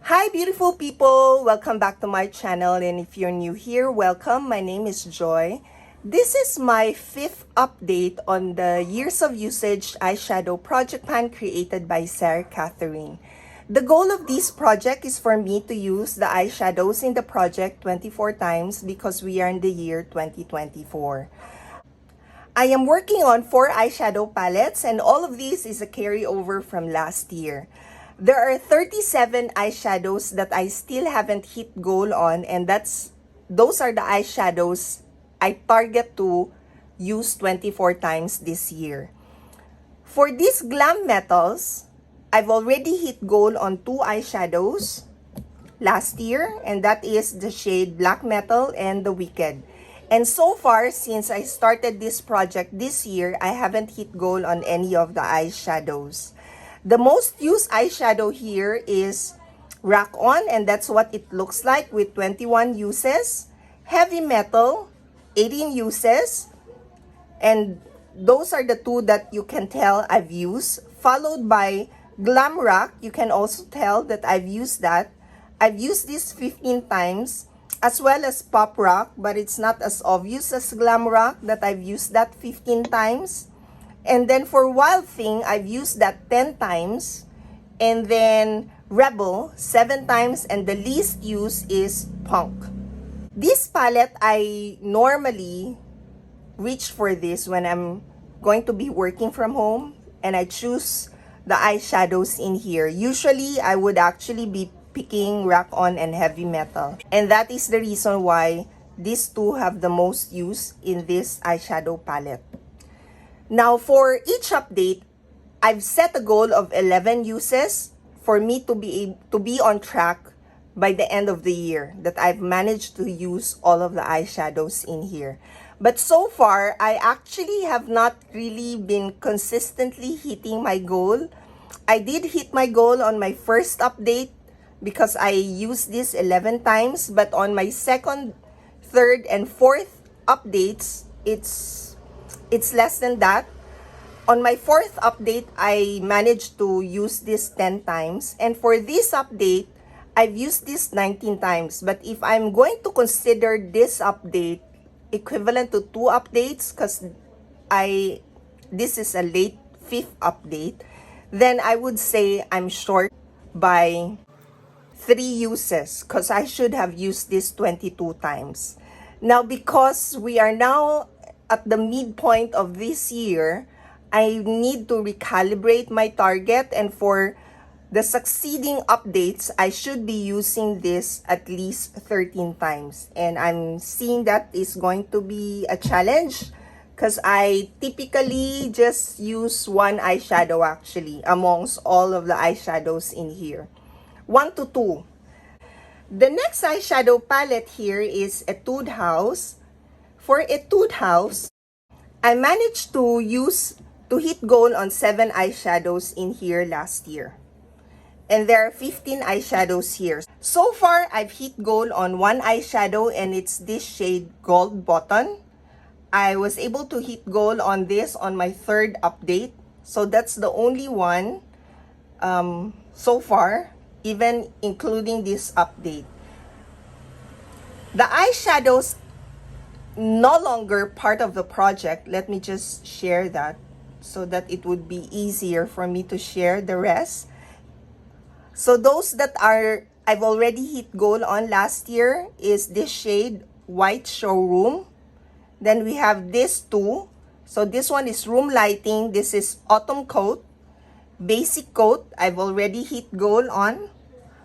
Hi beautiful people! Welcome back to my channel, and if you're new here, welcome. My name is Joy. This is my 5th update on the Years of Usage eyeshadow project pan created by Sarah Catherine. The goal of this project is for me to use the eyeshadows in the project 24 times because we are in the year 2024. I am working on 4 eyeshadow palettes, and all of these is a carryover from last year. There are 37 eyeshadows that I still haven't hit goal on, and those are the eyeshadows I target to use 24 times this year. For these glam metals, I've already hit goal on 2 eyeshadows last year, and that is the shade Black Metal and the Wicked. And so far, since I started this project this year, I haven't hit goal on any of the eyeshadows. The most used eyeshadow here is Rock On, and that's what it looks like with 21 uses. Heavy Metal, 18 uses. And those are the 2 that you can tell I've used. Followed by Glam Rock, you can also tell that I've used that. I've used this 15 times, as well as Pop Rock, but it's not as obvious as Glam Rock that I've used that 15 times. And then for Wild Thing, I've used that 10 times. And then Rebel, 7 times. And the least used is Punk. This palette, I normally reach for this when I'm going to be working from home. And I choose the eyeshadows in here. Usually, I would actually be picking Rock On and Heavy Metal. And that is the reason why these 2 have the most use in this eyeshadow palette. Now, for each update, I've set a goal of 11 uses for me to be on track by the end of the year, that I've managed to use all of the eyeshadows in here. But so far, I actually have not really been consistently hitting my goal. I did hit my goal on my first update because I used this 11 times, but on my second, third, and fourth updates, it's less than that. On my 4th update, I managed to use this 10 times. And for this update, I've used this 19 times. But if I'm going to consider this update equivalent to 2 updates, because this is a late 5th update, then I would say I'm short by 3 uses, because I should have used this 22 times. Now, because we are now at the midpoint of this year, I need to recalibrate my target, and for the succeeding updates, I should be using this at least 13 times. And I'm seeing that is going to be a challenge because I typically just use 1 eyeshadow actually amongst all of the eyeshadows in here. 1 to 2. The next eyeshadow palette here is Etude House. For Etude House, I managed to hit goal on 7 eyeshadows in here last year. And there are 15 eyeshadows here. So far, I've hit goal on 1 eyeshadow, and it's this shade Gold Button. I was able to hit goal on this on my 3rd update. So that's the only one so far, even including this update. The eyeshadows no longer part of the project. Let me just share that so that it would be easier for me to share the rest. So those that I've already hit goal on last year is this shade White Showroom. Then we have this 2. So this one is Room Lighting. This is Autumn Coat. Basic Coat, I've already hit goal on.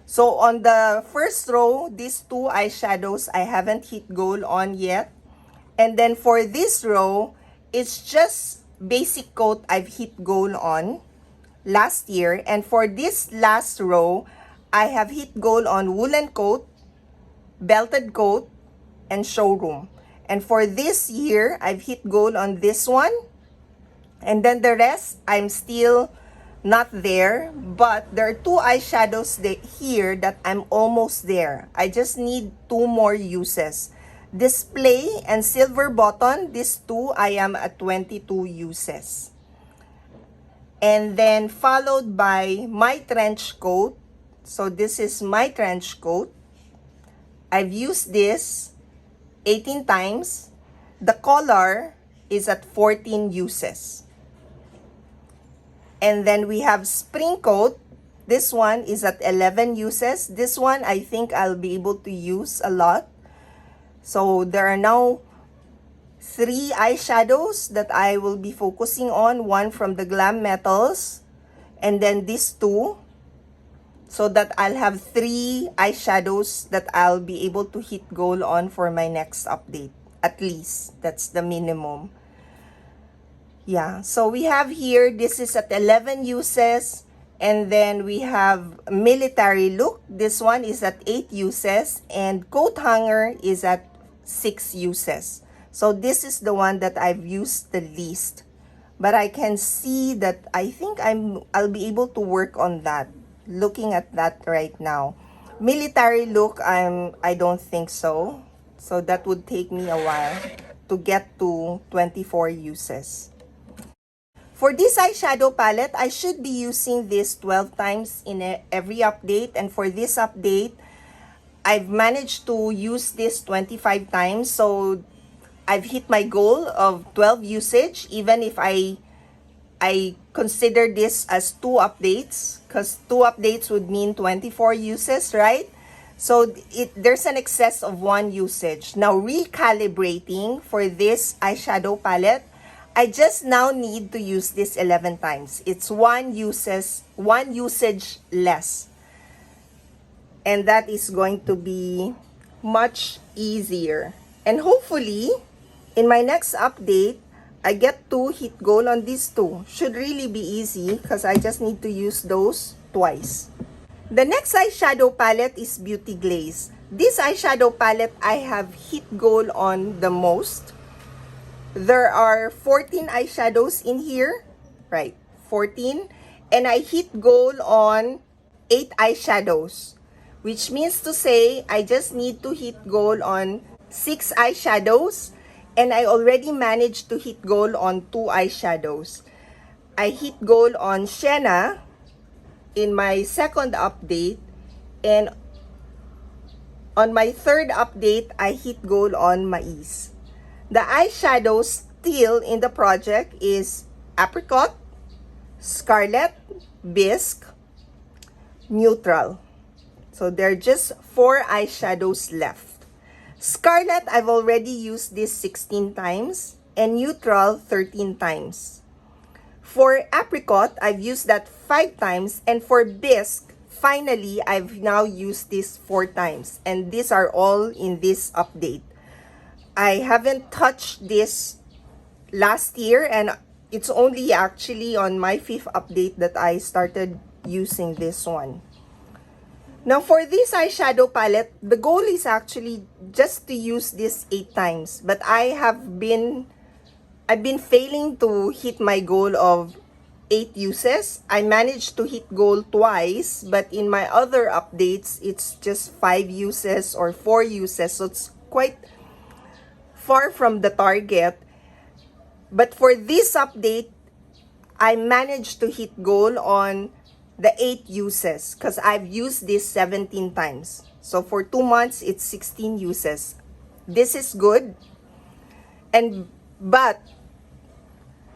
So on the first row, these 2 eyeshadows I haven't hit goal on yet. And then for this row, it's just Basic Coat I've hit goal on last year. And for this last row, I have hit goal on Woolen Coat, Belted Coat, and Showroom. And for this year, I've hit goal on this one. And then the rest, I'm still not there. But there are 2 eyeshadows here that I'm almost there. I just need 2 more uses. Display and Silver Button, these 2, I am at 22 uses. And then followed by My Trench Coat So this is my trench coat. I've used this 18 times. The color is at 14 uses. And then we have spring coat. This one is at 11 uses. This one I think I'll be able to use a lot. So there are now 3 eyeshadows that I will be focusing on. One from the Glam Metals, and then these 2. So that I'll have 3 eyeshadows that I'll be able to hit goal on for my next update. At least, that's the minimum. Yeah, so we have here, this is at 11 uses. And then we have military look. This one is at 8 uses. And coat hanger is at 6 uses. So this is the one that I've used the least. But I can see that I think I'll be able to work on that. Looking at that right now. Military look, I don't think so. So that would take me a while to get to 24 uses. For this eyeshadow palette, I should be using this 12 times in every update. And for this update, I've managed to use this 25 times. So I've hit my goal of 12 usage, even if I consider this as 2 updates, because 2 updates would mean 24 uses, right? So there's an excess of 1 usage. Now recalibrating for this eyeshadow palette, I just now need to use this 11 times. It's 1 usage less. And that is going to be much easier. And hopefully, in my next update, I get to hit goal on these 2. Should really be easy because I just need to use those twice. The next eyeshadow palette is Beauty Glaze. This eyeshadow palette I have hit goal on the most. There are 14 eyeshadows in here, right? 14. And I hit goal on 8 eyeshadows, which means to say I just need to hit goal on 6 eyeshadows. And I already managed to hit goal on 2 eyeshadows. I hit goal on Sienna in my second update. And on my third update, I hit goal on Mais. The eyeshadows still in the project is Apricot, Scarlet, Bisque, Neutral. So there are just 4 eyeshadows left. Scarlet, I've already used this 16 times, and Neutral 13 times. For Apricot, I've used that 5 times, and for Bisque, finally, I've now used this 4 times. And these are all in this update. I haven't touched this last year, and it's only actually on my 5th update that I started using this one. Now for this eyeshadow palette, the goal is actually just to use this 8 times. But I've been failing to hit my goal of 8 uses. I managed to hit goal twice, but in my other updates, it's just 5 uses or 4 uses. So it's quite far from the target. But for this update, I managed to hit goal on the 8 uses because I've used this 17 times. So for 2 months, it's 16 uses. This is good. But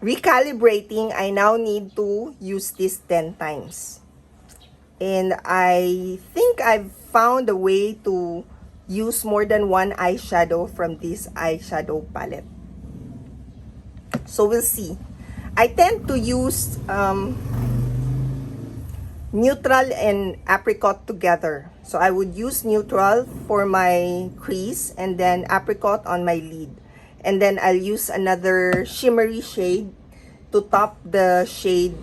recalibrating, I now need to use this 10 times. And I think I've found a way to use more than 1 eyeshadow from this eyeshadow palette. So we'll see. I tend to use Neutral and Apricot together. So I would use Neutral for my crease and then Apricot on my lid. And then I'll use another shimmery shade to top the shade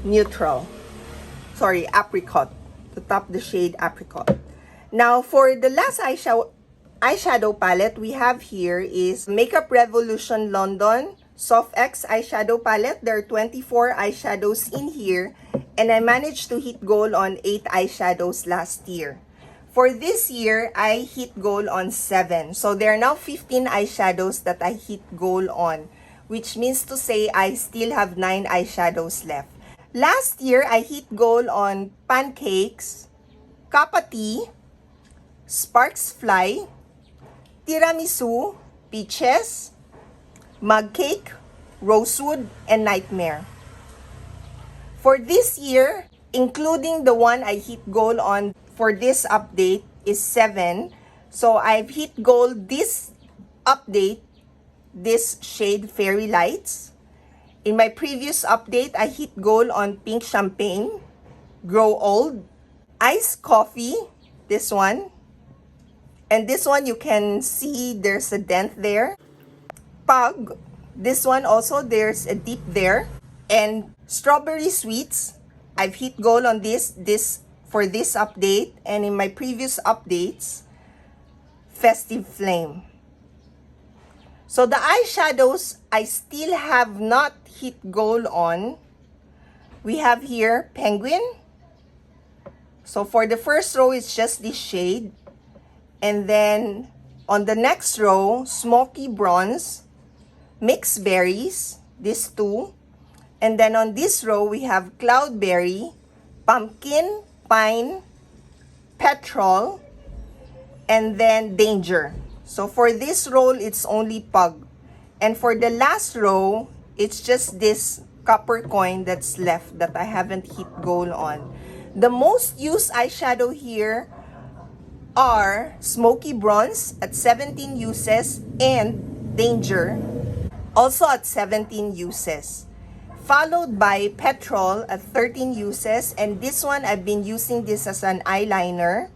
Neutral. Sorry, Apricot. To top the shade Apricot. Now for the last eyeshadow palette we have here is Makeup Revolution London Soft X eyeshadow palette. There are 24 eyeshadows in here, and I managed to hit goal on 8 eyeshadows last year. For this year, I hit goal on 7. So there are now 15 eyeshadows that I hit goal on, which means to say I still have 9 eyeshadows left. Last year, I hit gold on pancakes, kapati, sparks fly, tiramisu, peaches, mug cake, rosewood, and nightmare. For this year, including the one I hit gold on for this update is 7. So I've hit gold this update, this shade Fairy Lights. In my previous update, I hit gold on Pink Champagne, Grow Old, Iced Coffee, this one. And this one you can see there's a dent there. Pug, this one also there's a dip there. And Strawberry Sweets, I've hit gold on this for this update, and in my previous updates, Festive Flame. So the eyeshadows I still have not hit gold on. We have here Penguin. So for the first row, it's just this shade. And then on the next row, Smoky Bronze, Mixed Berries, these two. And then on this row, we have Cloudberry, Pumpkin, Pine, Petrol, and then Danger. So for this row, it's only Pug. And for the last row, it's just this copper coin that's left that I haven't hit gold on. The most used eyeshadow here are Smoky Bronze at 17 uses and Danger also at 17 uses. Followed by Petrol at 13 uses, and this one I've been using this as an eyeliner.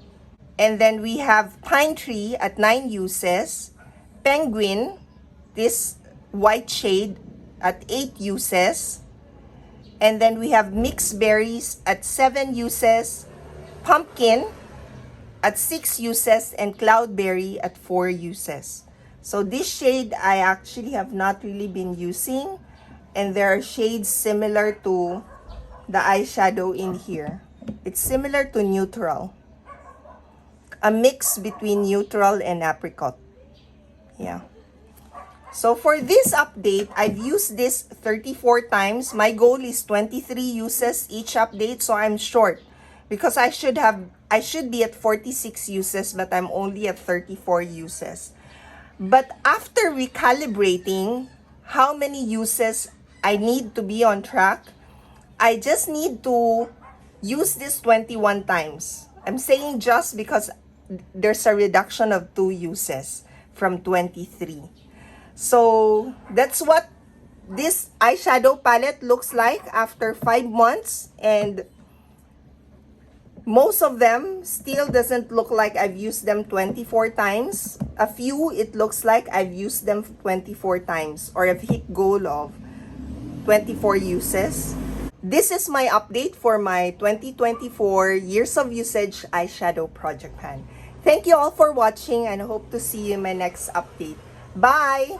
And then we have Pine Tree at 9 uses, Penguin, this white shade at 8 uses, and then we have Mixed Berries at 7 uses, Pumpkin at 6 uses, and Cloudberry at 4 uses. So this shade I actually have not really been using, and there are shades similar to the eyeshadow in here. It's similar to Neutral. A mix between Neutral and Apricot. Yeah. So for this update, I've used this 34 times. My goal is 23 uses each update, so I'm short. Because I should be at 46 uses, but I'm only at 34 uses. But after recalibrating how many uses I need to be on track, I just need to use this 21 times. I'm saying just because there's a reduction of 2 uses from 23. So that's what this eyeshadow palette looks like after 5 months, and most of them still doesn't look like I've used them 24 times. A few, it looks like I've used them 24 times or I've hit goal of 24 uses. This is my update for my 2024 Years of Usage Eyeshadow Project Pan. Thank you all for watching and I hope to see you in my next update. Bye!